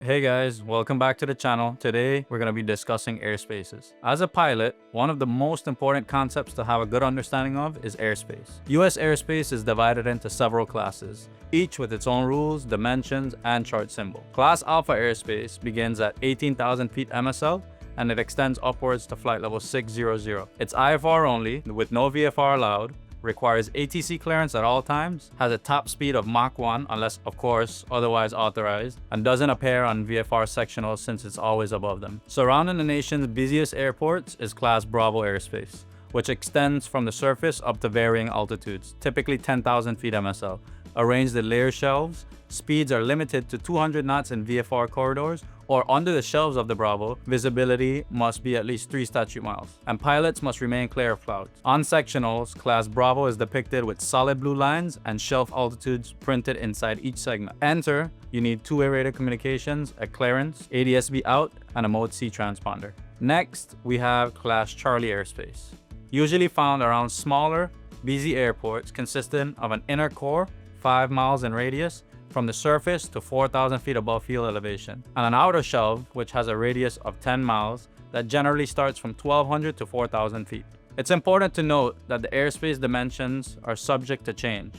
Hey guys, welcome back to the channel. Today, we're going to be discussing airspaces. As a pilot, one of the most important concepts to have a good understanding of is airspace. US airspace is divided into several classes, each with its own rules, dimensions, and chart symbol. Class Alpha airspace begins at 18,000 feet MSL, and it extends upwards to flight level 600. It's IFR only, with no VFR allowed, requires ATC clearance at all times, has a top speed of Mach 1 unless, of course, otherwise authorized, and doesn't appear on VFR sectionals since it's always above them. Surrounding the nation's busiest airports is Class Bravo airspace, which extends from the surface up to varying altitudes, typically 10,000 feet MSL. Arranged in layer shelves, speeds are limited to 200 knots in VFR corridors, or under the shelves of the Bravo, visibility must be at least 3 statute miles, and pilots must remain clear of clouds. On sectionals, Class Bravo is depicted with solid blue lines and shelf altitudes printed inside each segment. Enter, you need two-way radio communications, a clearance, ADS-B out, and a Mode C transponder. Next, we have Class Charlie airspace, usually found around smaller, busy airports consisting of an inner core, 5 miles in radius, from the surface to 4,000 feet above field elevation, and an outer shelf which has a radius of 10 miles that generally starts from 1,200 to 4,000 feet. It's important to note that the airspace dimensions are subject to change.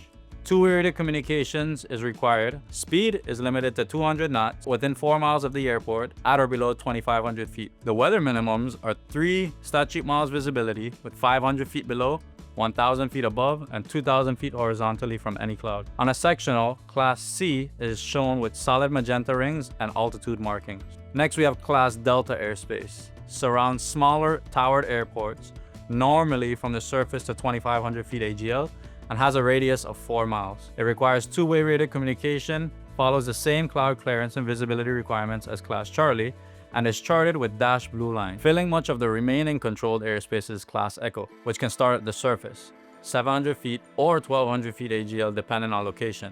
Two-way radio communications is required. Speed is limited to 200 knots within 4 miles of the airport at or below 2,500 feet. The weather minimums are 3 statute miles visibility with 500 feet below, 1,000 feet above, and 2,000 feet horizontally from any cloud. On a sectional, Class C is shown with solid magenta rings and altitude markings. Next, we have Class Delta airspace. Surrounds smaller towered airports, normally from the surface to 2,500 feet AGL, and has a radius of 4 miles. It requires two-way radio communication, follows the same cloud clearance and visibility requirements as Class Charlie, and is charted with dashed blue line. Filling much of the remaining controlled airspace is Class Echo, which can start at the surface, 700 feet or 1,200 feet AGL depending on location.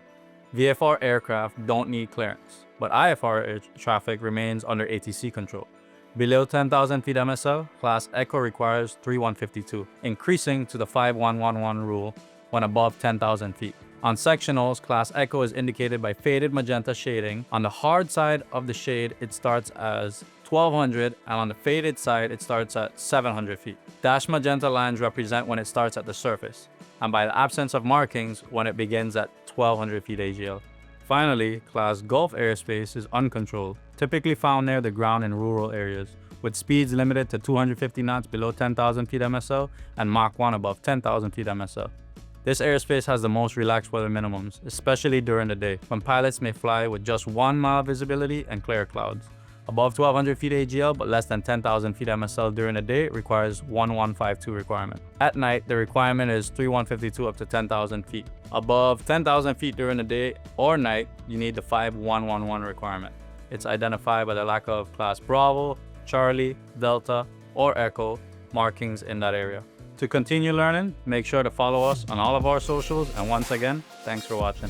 VFR aircraft don't need clearance, but IFR air traffic remains under ATC control. Below 10,000 feet MSL, Class Echo requires 3152, increasing to the 5111 rule when above 10,000 feet. On sectionals, Class Echo is indicated by faded magenta shading. On the hard side of the shade, it starts as 1,200, and on the faded side, it starts at 700 feet. Dashed magenta lines represent when it starts at the surface, and by the absence of markings, when it begins at 1,200 feet AGL. Finally, Class Gulf airspace is uncontrolled, typically found near the ground in rural areas, with speeds limited to 250 knots below 10,000 feet MSL and Mach 1 above 10,000 feet MSL. This airspace has the most relaxed weather minimums, especially during the day, when pilots may fly with just 1 mile visibility and clear clouds. Above 1,200 feet AGL but less than 10,000 feet MSL during the day requires 1152 requirement. At night, the requirement is 3152 up to 10,000 feet. Above 10,000 feet during the day or night, you need the 5111 requirement. It's identified by the lack of Class Bravo, Charlie, Delta, or Echo markings in that area. To continue learning, make sure to follow us on all of our socials, and once again, thanks for watching.